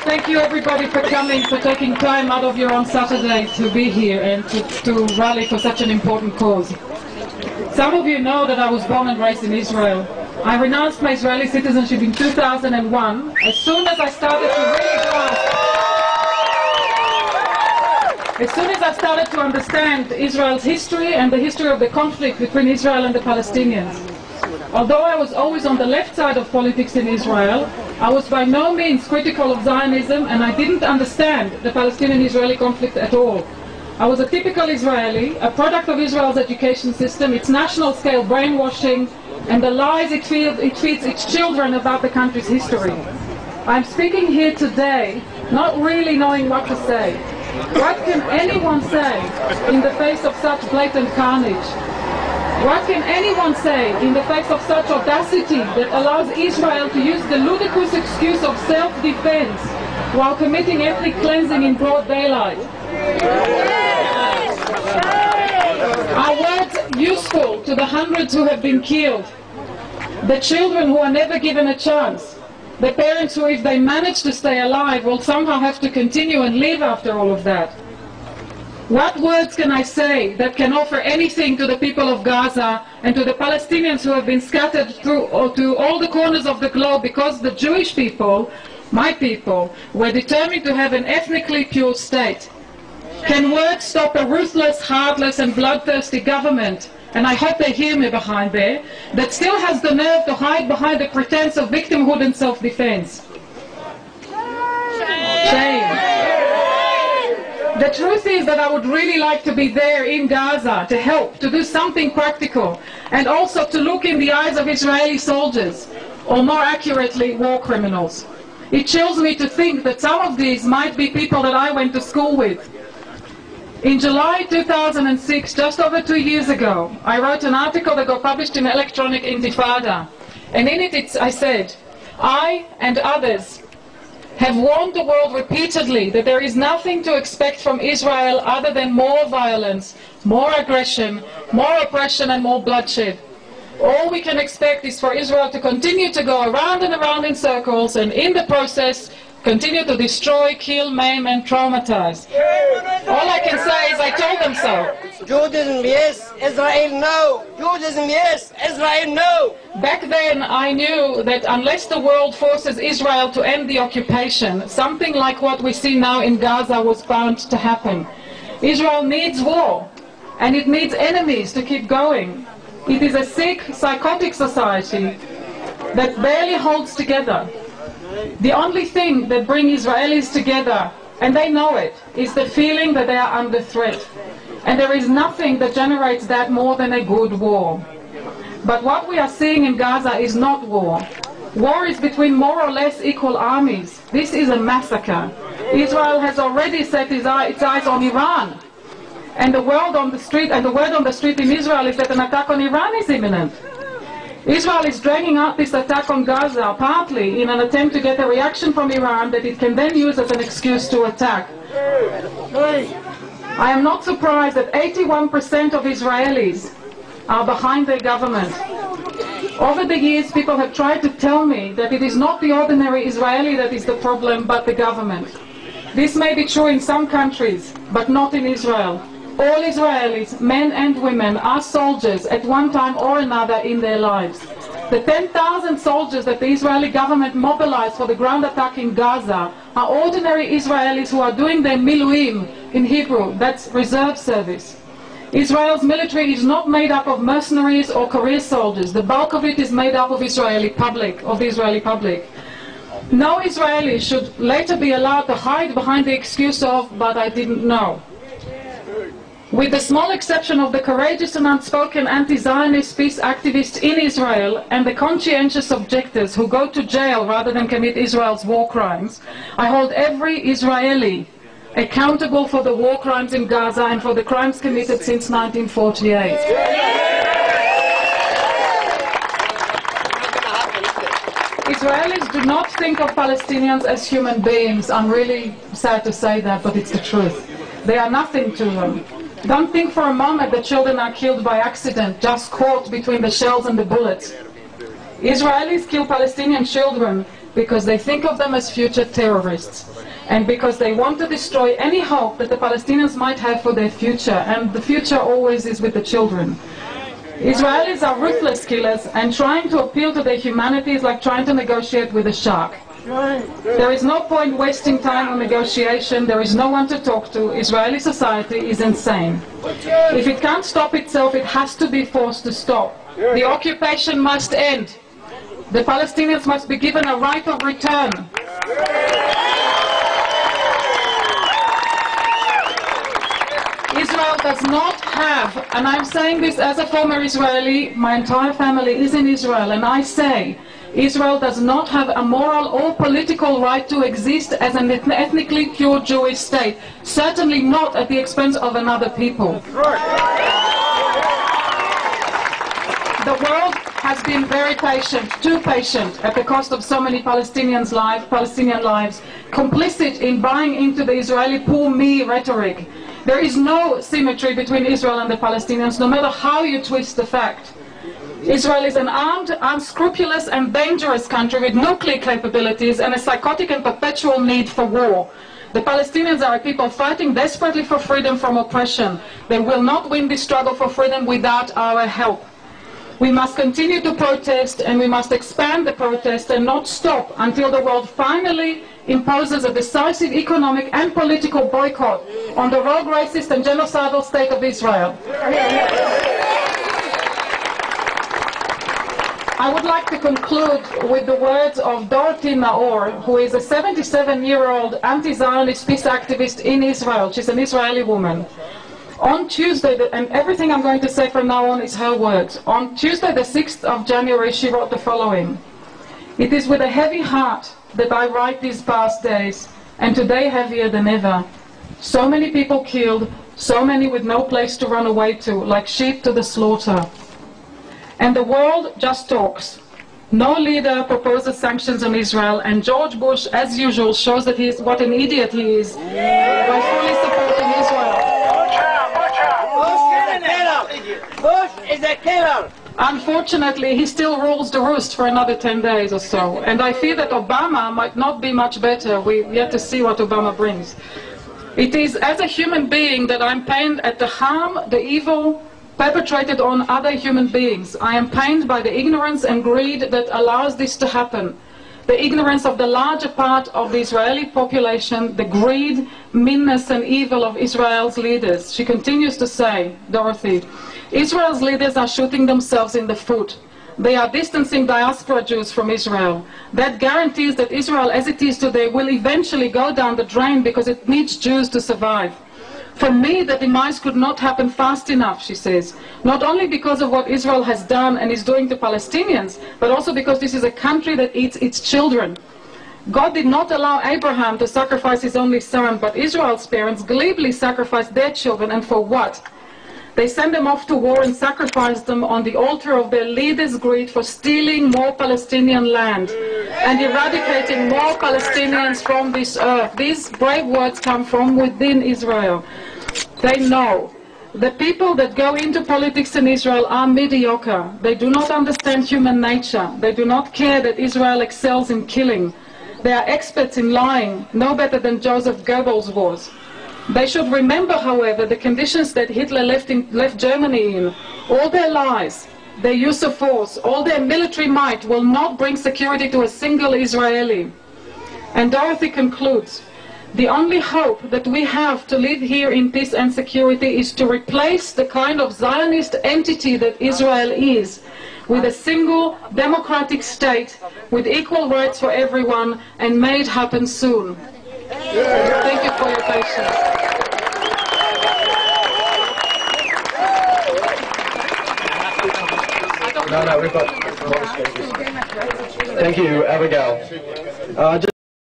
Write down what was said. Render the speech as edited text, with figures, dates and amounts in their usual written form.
Thank you everybody for coming, for taking time out of your own Saturday to be here and to rally for such an important cause. Some of you know that I was born and raised in Israel. I renounced my Israeli citizenship in 2001 as soon as I started to really grasp, as soon as I started to understand Israel's history and the history of the conflict between Israel and the Palestinians. Although I was always on the left side of politics in Israel, I was by no means critical of Zionism, and I didn't understand the Palestinian-Israeli conflict at all. I was a typical Israeli, a product of Israel's education system, its national-scale brainwashing, and the lies it feeds its children about the country's history. I'm speaking here today, not really knowing what to say. What can anyone say in the face of such blatant carnage? What can anyone say in the face of such audacity that allows Israel to use the ludicrous excuse of self-defense while committing ethnic cleansing in broad daylight? Are words useful to the hundreds who have been killed? The children who are never given a chance? The parents who, if they manage to stay alive, will somehow have to continue and live after all of that? What words can I say that can offer anything to the people of Gaza and to the Palestinians who have been scattered to all the corners of the globe because the Jewish people, my people, were determined to have an ethnically pure state? Can words stop a ruthless, heartless and bloodthirsty government, and I hope they hear me behind there, that still has the nerve to hide behind the pretense of victimhood and self-defense? Shame. The truth is that I would really like to be there in Gaza to help, to do something practical, and also to look in the eyes of Israeli soldiers, or more accurately, war criminals. It chills me to think that some of these might be people that I went to school with. In July 2006, just over 2 years ago, I wrote an article that got published in Electronic Intifada, and in it I said, I and others have warned the world repeatedly that there is nothing to expect from Israel other than more violence, more aggression, more oppression and more bloodshed. All we can expect is for Israel to continue to go around and around in circles and in the process continue to destroy, kill, maim and traumatize. All I can say is I told them so. Judaism yes, Israel no. Judaism yes, Israel no. Back then I knew that unless the world forces Israel to end the occupation, something like what we see now in Gaza was bound to happen. Israel needs war, and it needs enemies to keep going. It is a sick, psychotic society that barely holds together. The only thing that brings Israelis together, and they know it, is the feeling that they are under threat. And there is nothing that generates that more than a good war. But what we are seeing in Gaza is not war. War is between more or less equal armies. This is a massacre. Israel has already set its eyes on Iran. And the word on the street in Israel is that an attack on Iran is imminent. Israel is dragging out this attack on Gaza partly in an attempt to get a reaction from Iran that it can then use as an excuse to attack. I am not surprised that 81% of Israelis are behind their government. Over the years, people have tried to tell me that it is not the ordinary Israeli that is the problem, but the government. This may be true in some countries, but not in Israel. All Israelis, men and women, are soldiers at one time or another in their lives. The 10,000 soldiers that the Israeli government mobilized for the ground attack in Gaza are ordinary Israelis who are doing their miluim in Hebrew, that's reserve service. Israel's military is not made up of mercenaries or career soldiers. The bulk of it is made up of the Israeli public. No Israeli should later be allowed to hide behind the excuse of, but I didn't know. With the small exception of the courageous and unspoken anti-Zionist peace activists in Israel and the conscientious objectors who go to jail rather than commit Israel's war crimes, I hold every Israeli accountable for the war crimes in Gaza and for the crimes committed since 1948. Israelis do not think of Palestinians as human beings. I'm really sad to say that, but it's the truth. They are nothing to them. Don't think for a moment that children are killed by accident, just caught between the shells and the bullets. Israelis kill Palestinian children because they think of them as future terrorists, and because they want to destroy any hope that the Palestinians might have for their future, and the future always is with the children. Israelis are ruthless killers, and trying to appeal to their humanity is like trying to negotiate with a shark. There is no point wasting time on negotiation. There is no one to talk to. Israeli society is insane. If it can't stop itself, it has to be forced to stop. The occupation must end. The Palestinians must be given a right of return. Israel does not have, and I'm saying this as a former Israeli, my entire family is in Israel, and I say, Israel does not have a moral or political right to exist as an ethnically pure Jewish state, certainly not at the expense of another people. The world has been very patient, too patient, at the cost of so many Palestinian lives, complicit in buying into the Israeli poor me rhetoric. There is no symmetry between Israel and the Palestinians, no matter how you twist the fact. Israel is an armed, unscrupulous and dangerous country with nuclear capabilities and a psychotic and perpetual need for war. The Palestinians are a people fighting desperately for freedom from oppression. They will not win this struggle for freedom without our help. We must continue to protest, and we must expand the protest and not stop until the world finally imposes a decisive economic and political boycott on the rogue, racist and genocidal state of Israel. I would like to conclude with the words of Dorothy Naor, who is a 77-year-old anti-Zionist peace activist in Israel. She's an Israeli woman. On Tuesday, and everything I'm going to say from now on is her words, on Tuesday the 6th of January she wrote the following: "It is with a heavy heart that I write these past days, and today heavier than ever. So many people killed, so many with no place to run away to, like sheep to the slaughter. And the world just talks. No leader proposes sanctions on Israel, and George Bush, as usual, shows that he is what an idiot he is by fully supporting Israel. Bush is a killer. Unfortunately, he still rules the roost for another 10 days or so, and I fear that Obama might not be much better. We've yet to see what Obama brings. It is as a human being that I'm pained at the harm, the evil perpetrated on other human beings. I am pained by the ignorance and greed that allows this to happen. The ignorance of the larger part of the Israeli population, the greed, meanness and evil of Israel's leaders. She continues to say, Dorothy, Israel's leaders are shooting themselves in the foot. They are distancing diaspora Jews from Israel. That guarantees that Israel as it is today will eventually go down the drain because it needs Jews to survive. For me, the demise could not happen fast enough, she says, not only because of what Israel has done and is doing to Palestinians, but also because this is a country that eats its children. God did not allow Abraham to sacrifice his only son, but Israel's parents gleefully sacrificed their children, and for what? They sent them off to war and sacrificed them on the altar of their leaders' greed for stealing more Palestinian land and eradicating more Palestinians from this earth. These brave words come from within Israel. They know. The people that go into politics in Israel are mediocre. They do not understand human nature. They do not care that Israel excels in killing. They are experts in lying, no better than Joseph Goebbels was. They should remember, however, the conditions that Hitler left Germany in. All their lies, their use of force, all their military might will not bring security to a single Israeli. And Dorothy concludes, the only hope that we have to live here in peace and security is to replace the kind of Zionist entity that Israel is with a single democratic state with equal rights for everyone, and may it happen soon. Thank you for your patience. No, we've got. Thank you, Abigail.